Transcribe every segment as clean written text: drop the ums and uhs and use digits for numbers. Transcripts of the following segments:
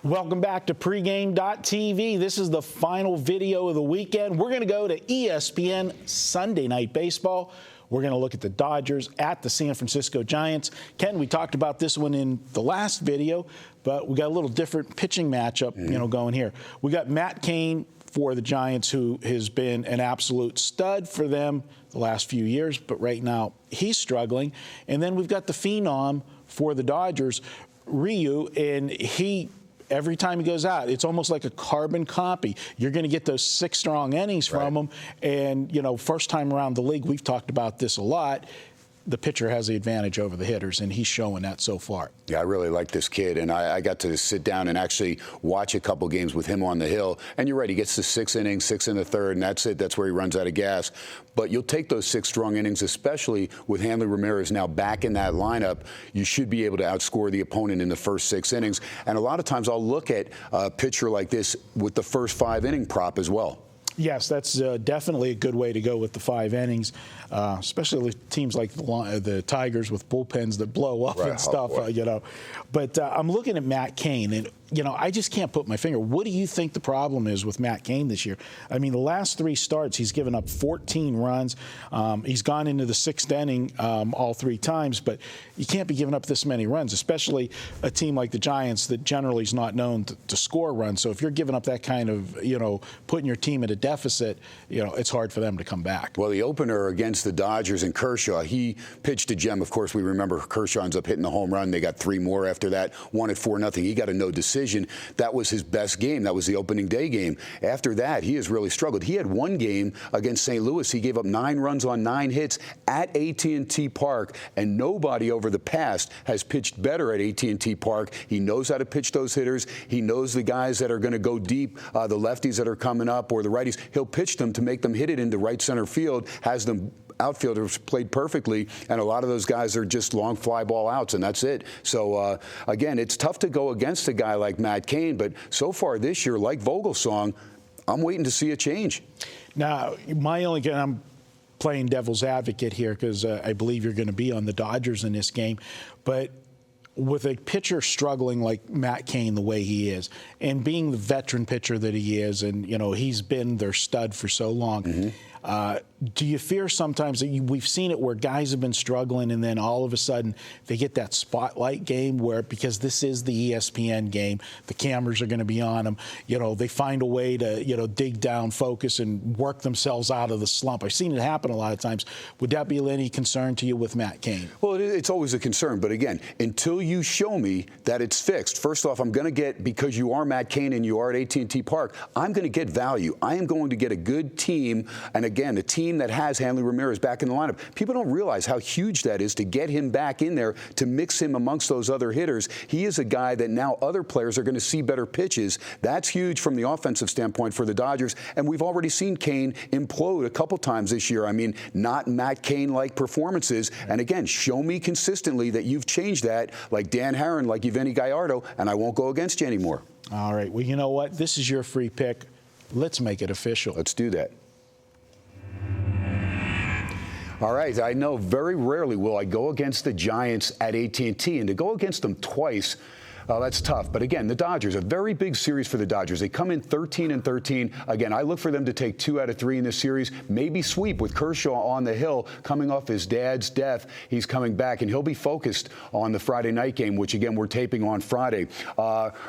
Welcome back to pregame.tv. This is the final video of the weekend. We're going to go to ESPN Sunday Night Baseball. We're going to look at the Dodgers at the San Francisco Giants. Ken, we talked about this one in the last video, but we got a little different pitching matchup, going here. We got Matt Cain for the Giants, who has been an absolute stud for them the last few years, but right now he's struggling. And then we've got the phenom for the Dodgers, Ryu, and every time he goes out, it's almost like a carbon copy. You're going to get those 6 strong innings from him. And, first time around the league, we've talked about this a lot. The pitcher has the advantage over the hitters, and he's showing that so far. Yeah, I really like this kid, and I got to sit down and actually watch a couple games with him on the hill. And you're right, he gets to 6 innings, 6 in the third, and that's it. That's where he runs out of gas. But you'll take those 6 strong innings, especially with Hanley Ramirez now back in that lineup. You should be able to outscore the opponent in the first 6 innings. And a lot of times I'll look at a pitcher like this with the first 5-inning prop as well. Yes, that's definitely a good way to go with the 5 innings, especially with teams like the Tigers with bullpens that blow up and stuff, But I'm looking at Matt Cain, and, I just can't put my finger. What do you think the problem is with Matt Cain this year? I mean, the last 3 starts, he's given up 14 runs. He's gone into the 6th inning all 3 times, but you can't be giving up this many runs, especially a team like the Giants that generally is not known to score runs. So if you're giving up that kind of, putting your team at a deficit, it's hard for them to come back. Well, the opener against the Dodgers and Kershaw, he pitched a gem. Of course, we remember Kershaw ends up hitting the home run. They got 3 more after that, won at 4-0. He got a no decision. That was his best game. That was the opening day game. After that, he has really struggled. He had 1 game against St. Louis. He gave up 9 runs on 9 hits at AT&T Park, and nobody over the past has pitched better at AT&T Park. He knows how to pitch those hitters. He knows the guys that are going to go deep, the lefties that are coming up or the righties. He'll pitch them to make them hit it into right center field, has them outfielders played perfectly, and a lot of those guys are just long fly ball outs, and that's it. So, again, it's tough to go against a guy like Matt Cain, but so far this year, like Vogelsong, I'm waiting to see a change. Now, I'm playing devil's advocate here because I believe you're going to be on the Dodgers in this game, but with a pitcher struggling like Matt Cain the way he is, and being the veteran pitcher that he is, and, he's been their stud for so long, do you fear sometimes that we've seen it where guys have been struggling and then all of a sudden they get that spotlight game where, because this is the ESPN game, the cameras are going to be on them, they find a way to, dig down, focus, and work themselves out of the slump. I've seen it happen a lot of times. Would that be any concern to you with Matt Cain? Well, it's always a concern. But again, until you show me that it's fixed, first off, I'm going to get, because you are Matt Cain and you are at AT&T Park, I'm going to get value. I am going to get a good team, and again, a team that has Hanley Ramirez back in the lineup. People don't realize how huge that is to get him back in there, to mix him amongst those other hitters. He is a guy that now other players are going to see better pitches. That's huge from the offensive standpoint for the Dodgers, and we've already seen Cain implode a couple times this year. I mean, not Matt Cain-like performances, and again, show me consistently that you've changed that, like Dan Herron, like Yevgeny Gallardo, and I won't go against you anymore. All right, well, you know what? This is your free pick. Let's make it official. Let's do that. All right, I know very rarely will I go against the Giants at AT&T, and to go against them twice, that's tough. But again, the Dodgers, a very big series for the Dodgers. They come in 13-13. Again, I look for them to take 2 out of 3 in this series, maybe sweep with Kershaw on the hill coming off his dad's death. He's coming back, and he'll be focused on the Friday night game, which, again, we're taping on Friday.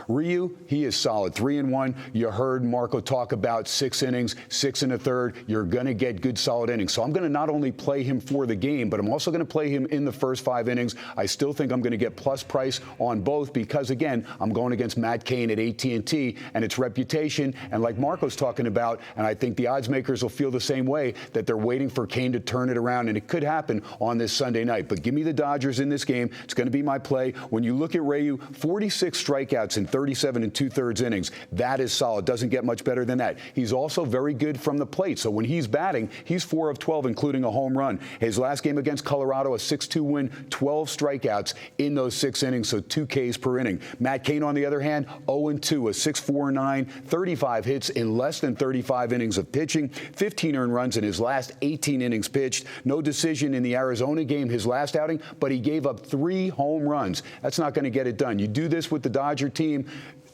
Ryu, he is solid. 3-1. You heard Marco talk about 6 innings, 6 1/3. You're going to get good, solid innings. So I'm going to not only play him for the game, but I'm also going to play him in the first 5 innings. I still think I'm going to get plus price on both because, again, I'm going against Matt Cain at AT&T and its reputation. And like Marco's talking about, and I think the odds makers will feel the same way, that they're waiting for Cain to turn it around, and it could happen on this Sunday night. But give me the Dodgers in this game. It's going to be my play. When you look at Ryu, 46 strikeouts in 37 2/3 innings. That is solid. Doesn't get much better than that. He's also very good from the plate. So when he's batting, he's 4 of 12, including a home run. His last game against Colorado, a 6-2 win, 12 strikeouts in those 6 innings, so 2 Ks per inning. inning. Matt Cain, on the other hand, 0-2, a 6.49, 35 hits in less than 35 innings of pitching, 15 earned runs in his last 18 innings pitched. No decision in the Arizona game, his last outing, but he gave up 3 home runs. That's not going to get it done. You do this with the Dodger team,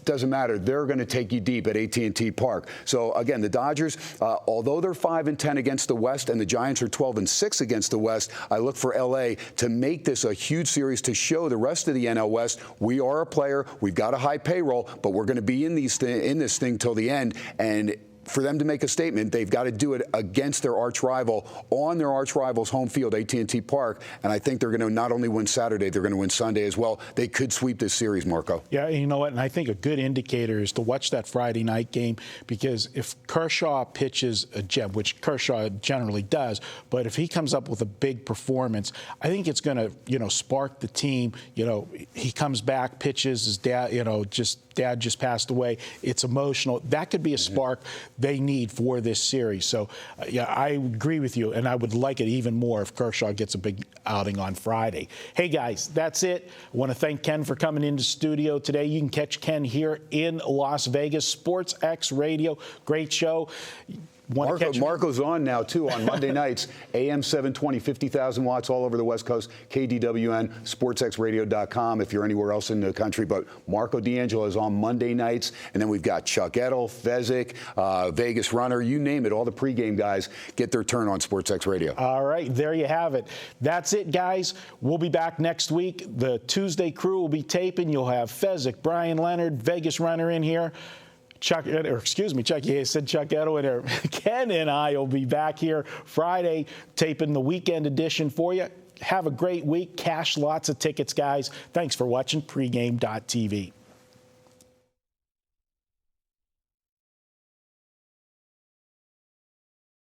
doesn't matter. They're going to take you deep at AT&T Park. So, again, the Dodgers, although they're 5-10 against the West and the Giants are 12-6 against the West, I look for L.A. to make this a huge series to show the rest of the NL West we are a player, we've got a high payroll, but we're going to be in this thing till the end. And for them to make a statement, they've got to do it against their arch rival on their arch rival's home field, AT&T Park. And I think they're going to not only win Saturday, they're going to win Sunday as well. They could sweep this series, Marco. Yeah, you know what? And I think a good indicator is to watch that Friday night game, because if Kershaw pitches a gem, which Kershaw generally does, but if he comes up with a big performance, I think it's going to, spark the team. He comes back, pitches, his dad, dad just passed away. It's emotional. That could be a spark they need for this series. So, I agree with you, and I would like it even more if Kershaw gets a big outing on Friday. Hey, guys, that's it. I want to thank Ken for coming into studio today. You can catch Ken here in Las Vegas, Sports X Radio. Great show. Marco's on now, too, on Monday nights, AM 720, 50,000 watts all over the West Coast, KDWN, sportsxradio.com if you're anywhere else in the country. But Marco D'Angelo is on Monday nights. And then we've got Chuck Edel, Fezzik, Vegas Runner, you name it. All the pregame guys get their turn on SportsX Radio. All right, there you have it. That's it, guys. We'll be back next week. The Tuesday crew will be taping. You'll have Fezzik, Brian Leonard, Vegas Runner in here. Chuck Edel in there. Ken and I will be back here Friday taping the weekend edition for you. Have a great week. Cash lots of tickets, guys. Thanks for watching pregame.tv.